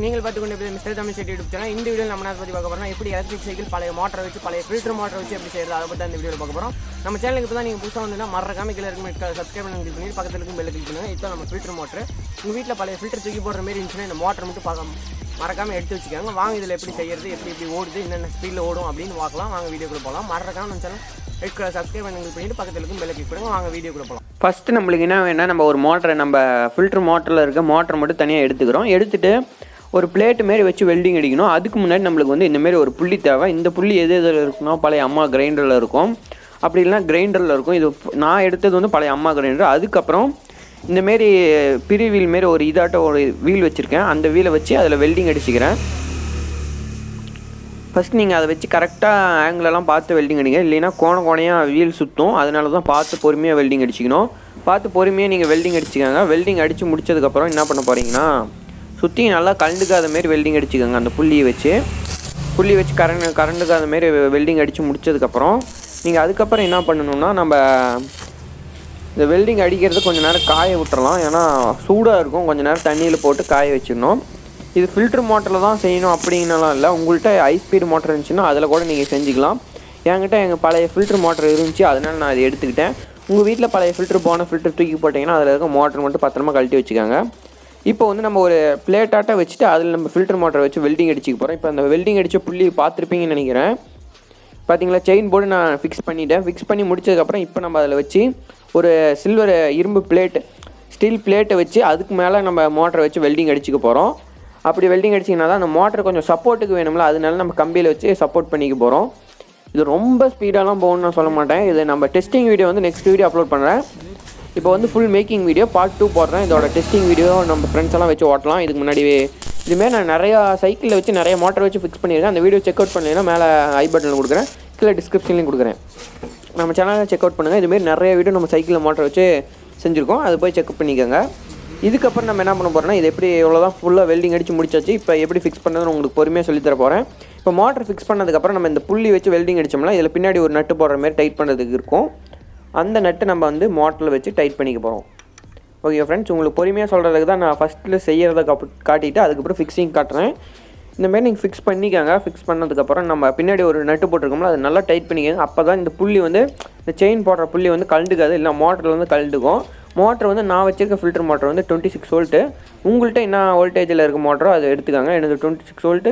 நீங்கள் பார்த்துக்கொண்டு mister Tamil set YouTube channel. இந்த வீடியோ நம்ம பற்றி பார்க்க போகிறோம் எப்படி எலக்ட்ரிக் சைக்கிள் பழைய மோட்டரை வச்சு பழைய ஃபில்டர் மோட்டரை வச்சு எப்படி செய்யறது அதை பற்றி இந்த வீடியோவில் பார்க்க போகிறோம். நம்ம சேனலுக்கு இப்போ தான் நீங்கள் புதுசாக வந்து மறக்காம கீழே இருக்கும் சப்ஸ்கிரைப் பண்ணி பக்கத்தில் இருக்கும் பெல் கிளிக் பண்ணுங்கள். இப்போ நம்ம ஃபில்டர் மோட்டர் உங்கள் வீட்டில் பழைய ஃபில்டர் தூக்கி போடுற மாதிரி இருந்துச்சுன்னா இந்த மோட்டரை மட்டும் மறக்காமல் எடுத்து வச்சுக்காங்க. வாங்க இதில் எப்படி செய்யறது, எப்படி ஓடுது, என்னென்ன ஸ்பீடில் ஓடும் அப்படின்னு பார்க்கலாம். வாங்க வீடியோக்குள்ள போகலாம். மறக்காம நம்ம சேனல் சப்ஸ்கிரைப் பண்ணிட்டு பக்கத்தில் இருக்கும் பெல் கிளிக் பண்ணுங்கள். வாங்க வீடியோக்குள்ள போகலாம். ஃபஸ்ட்டு நம்மளுக்கு என்ன வேணா, நம்ம ஒரு மோட்டரை நம்ம ஃபில்டர் மோட்டரில் இருக்க மோட்டரை மட்டும் தனியாக எடுத்துக்கிறோம். எடுத்துகிட்டு ஒரு பிளேட்டு மாரி வச்சு வெல்டிங் அடிக்கணும். அதுக்கு முன்னாடி நம்மளுக்கு வந்து இந்தமாரி ஒரு புள்ளி தேவை. இந்த புள்ளி எது எதில் இருக்குன்னா பழைய அம்மா கிரைண்டரில் இருக்கும், அப்படி இல்லைனா கிரைண்டரில் இருக்கும். இது நான் எடுத்தது வந்து பழைய அம்மா கிரைண்டர். அதுக்கப்புறம் இந்தமாரி பிரி வீல் மாரி ஒரு இதாட்ட ஒரு வீல் வச்சுருக்கேன். அந்த வீலை வச்சு அதில் வெல்டிங் அடிச்சுக்கிறேன். ஃபஸ்ட் நீங்கள் அதை வச்சு கரெக்டாக ஆங்கிலெல்லாம் பார்த்து வெல்டிங் அடிங்க, இல்லைன்னா கோணையாக வீல் சுற்றும். அதனால தான் பார்த்து பொறுமையாக வெல்டிங் அடிச்சிக்கணும். பார்த்து பொறுமையாக நீங்கள் வெல்டிங் அடிச்சுக்கோங்க. வெல்டிங் அடித்து முடிச்சதுக்கப்புறம் என்ன பண்ண போகிறீங்கன்னா, சுற்றி நல்லா கரண்டுக்காத மாரி வெல்டிங் அடிச்சுக்கோங்க. அந்த புள்ளியை வச்சு கரண்டுக்காத மாரி வெல்டிங் அடித்து முடிச்சதுக்கப்புறம் நீங்கள் அதுக்கப்புறம் என்ன பண்ணணுன்னா, நம்ம இந்த வெல்டிங் அடிக்கிறது கொஞ்சம் நேரம் காய விட்டுறலாம். ஏன்னா சூடாக இருக்கும். கொஞ்சம் நேரம் தண்ணியில் போட்டு காய வச்சிடணும். இது ஃபில்ட்ரு மோட்டரில் தான் செய்யணும் அப்படின்னாலாம் இல்லை. உங்கள்கிட்ட ஹை ஸ்பீடு மோட்டர் இருந்துச்சுன்னா அதில் கூட நீங்கள் செஞ்சுக்கலாம். என்கிட்ட எங்கள் பழைய ஃபில்ட்ரு மோட்டர் இருந்துச்சு, அதனால் நான் அதை எடுத்துக்கிட்டேன். உங்கள் வீட்டில் பழைய ஃபில்ட்ரு போன ஃபில்ட்ரு தூக்கி போட்டிங்கன்னா அதில் இருக்க மோட்டர் மட்டும் பத்திரமா கழட்டி வச்சுக்காங்க. இப்போ வந்து நம்ம ஒரு பிளேட்டாட்ட வச்சுட்டு அதில் நம்ம ஃபில்டர் மோட்டரை வச்சு வெல்டிங் அடிச்சுக்க போகிறோம். இப்போ அந்த வெல்டிங் அடித்த புள்ளி பார்த்துருப்பீங்கன்னு நினைக்கிறேன். பார்த்தீங்களா, செயின் போர்டு நான் ஃபிக்ஸ் பண்ணிட்டேன். ஃபிக்ஸ் பண்ணி முடிச்சதுக்கப்புறம் இப்போ நம்ம அதில் வச்சு ஒரு சில்வர் இரும்பு ஸ்டீல் பிளேட்டை வச்சு அதுக்கு மேலே நம்ம மோட்டரை வச்சு வெல்டிங் அடிச்சுக்க போகிறோம். அப்படி வெல்டிங் அடிச்சிங்கன்னா தான் அந்த மோட்டர் கொஞ்சம் சப்போர்ட்டுக்கு வேணும்ல, அதனால நம்ம கம்பியில் வச்சு சப்போர்ட் பண்ணிக்க போகிறோம். இது ரொம்ப ஸ்பீடாலாம் போகணும்னு நான் சொல்ல மாட்டேன். இது நம்ம டெஸ்டிங் வீடியோ வந்து நெக்ஸ்ட் வீடியோ அப்லோட் பண்ணுறேன். இப்போ வந்து ஃபுல் மேக்கிங் வீடியோ பார்ட் 2 போடுறேன். இதோட டெஸ்டிங் வீடியோ நம்ம ஃப்ரெண்ட்ஸ் எல்லாம் வச்சு ஓட்டலாம். இதுக்கு முன்னாடியே இதுமாரி நான் நிறையா சைக்கிளில் வச்சு நிறைய மோட்டர் வச்சு ஃபிக்ஸ் பண்ணியிருக்கேன். அந்த வீடியோ செக் அவுட் பண்ணலைன்னா மேலே ஐ பட்டனில் கொடுக்குறேன், கீழே டிஸ்கிரிப்ஷன்லையும் கொடுக்குறேன். நம்ம சேனலை செக் அவுட் பண்ணுங்கள். இதுமாரி நிறைய வீடியோ நம்ம சைக்கிளில் மோட்டர் வச்சு செஞ்சுருக்கோம். அது போய் செக் பண்ணிக்கோங்க. இதுக்கப்புறம் நம்ம என்ன பண்ண போகிறோம்னா, இது எப்படி எவ்வளோதான் ஃபுல்லாக வெல்டிங் அடித்து முடிச்சாச்சு. இப்போ எப்படி ஃபிக்ஸ் பண்ணுறதுன்னு உங்களுக்கு பொறுமையாக சொல்லித்தர போகிறேன். இப்போ மோட்டர் ஃபிக்ஸ் பண்ணதுக்கப்புறம் நம்ம இந்த புள்ளி வச்சு வெல்டிங் அடித்தோம்னா இதில் பின்னாடி ஒரு நட்டு போடுற மாதிரி டைட் பண்ணுறதுக்கு இருக்கும். அந்த நட்டு நம்ம வந்து மோட்டரில் வச்சு டைட் பண்ணிக்க போகிறோம். ஓகே ஃப்ரெண்ட்ஸ், உங்களுக்கு பொறுமையாக சொல்கிறதுக்கு தான் நான் ஃபஸ்ட்டில் செய்கிறத காட்டிட்டு அதுக்கப்புறம் ஃபிக்ஸிங் காட்டுறேன். இந்தமாரி நீங்கள் ஃபிக்ஸ் பண்ணிக்கோங்க. ஃபிக்ஸ் பண்ணதுக்கப்புறம் நம்ம பின்னாடி ஒரு நட்டு போட்டிருக்கோம்ல, அதை நல்லா டைட் பண்ணிக்கோங்க. அப்போ தான் இந்த புள்ளி வந்து இந்த செயின் போடுற புள்ளி வந்து கழண்டுக்காது, இல்லை மோட்டரில் வந்து கழண்டுக்கும். மோட்டர் வந்து நான் வச்சுருக்க ஃபில்டர் மோட்டர் வந்து 26 வோல்ட்டு. உங்கள்கிட்ட என்ன வோல்டேஜில் இருக்க மோட்டரோ அதை எடுத்துக்காங்க. எனக்கு 26 வோல்ட்டு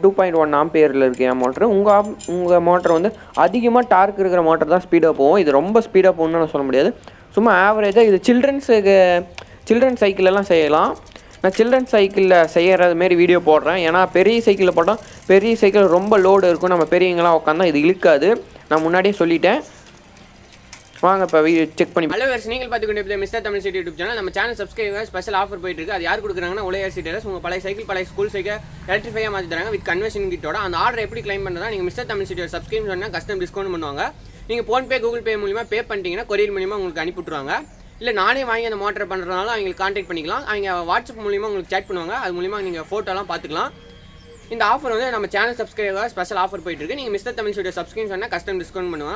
2.1 ஆம்பியரில் இருக்குது என் மோட்ரு. உங்கள் மோட்டர் வந்து அதிகமாக டார்க் இருக்கிற மோட்டர் தான் ஸ்பீடாக போகும். இது ரொம்ப ஸ்பீடாக போகணுன்னு நான் சொல்ல முடியாது. சும்மா ஆவரேஜாக இது சில்ட்ரன்ஸ் சைக்கிளெல்லாம் செய்யலாம். நான் சில்ட்ரன்ஸ் சைக்கிளில் செய்கிறது மாரி வீடியோ போடுறேன். ஏன்னா பெரிய சைக்கிளில் போட்டால் பெரிய சைக்கிள் ரொம்ப லோடு இருக்கும். நம்ம பெரியவங்களாம் உட்காந்தா இது இழுக்காது. நான் முன்னாடியே சொல்லிட்டேன். வாங்க இப்போ வீடியோ செக் பண்ணி. ஹலோ வேர்ஸ், நீங்கள் பார்த்துக்கொண்டு mister Tamil set YouTube channel. நம்ம சேனல் சப்ஸ்கிரைபர் ஸ்பெஷல் ஆஃபர் போயிட்டு இருக்கு. அது யார் கொடுக்குறாங்கன்னா, உலக சீட்டர்ஸ் உங்கள் பழைய சைக்கிள் பழைய ஸ்கூல் சைக்கிள் எலக்ட்ரிஃபையாக மாற்றி தராங்க வித் கன்வர்ஷன் கிட்டோட. அந்த ஆர்டர் எப்படி கிளைம் பண்ணுறதா, நீங்கள் மிஸ்டர் தமிழ் செட் சப்ஸ்கிரைப் பண்ணால் கஸ்டம் டிஸ்கவுண்ட் பண்ணுவாங்க. நீங்கள் ஃபோன்பே கூகுள் பே மூலிமா பே பண்ணிட்டீங்கன்னா கொரியர் மூலிமா உங்களுக்கு அனுப்பிவிட்ருவாங்க. இல்லை நானே வாங்கி அந்த மோட்டர் பண்ணுறதுனால அவங்களுக்கு கான்டாக்ட் பண்ணிக்கலாம். அவங்க வாட்ஸ்அப் மூலிமா உங்களுக்கு சேட் பண்ணுவாங்க. அது மூலிமா நீங்கள் ஃபோட்டோலாம் பார்த்துக்கலாம். இந்த ஆஃபர் வந்து நம்ம சேனல் சப்ஸ்கிரைபர் ஸ்பெஷல் ஆஃபர் போயிட்டு இருக்கு. நீங்கள் மிஸ்டர் தமிழ் செட் சப்ஸ்கிரைப் பண்ணால் கஸ்டம் டிஸ்கவுண்ட் பண்ணுவாங்க.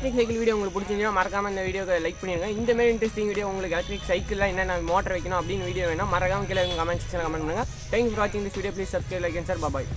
எலக்ட்ரிக் சைக்கிள் வீடியோ உங்களுக்கு பிடிச்சிருந்தா மறக்காம இந்த வீடியோக்கு லைக் பண்ணிடுங்க. இந்த மாதிரி இன்ட்ரெஸ்டிங் வீடியோ உங்களுக்கு எலக்ட்ரிக் சைக்கிளில் என்னென்ன மோட்டர் வைக்கணும் அப்படின்னு வீடியோ வேணும் மறக்காம கீழே கமெண்ட் செக்ஷனில் கமெண்ட் பண்ணுங்கள். தேங்க்யூ ஃபார் வாட்சிங் this video. Please subscribe like and share. Bye.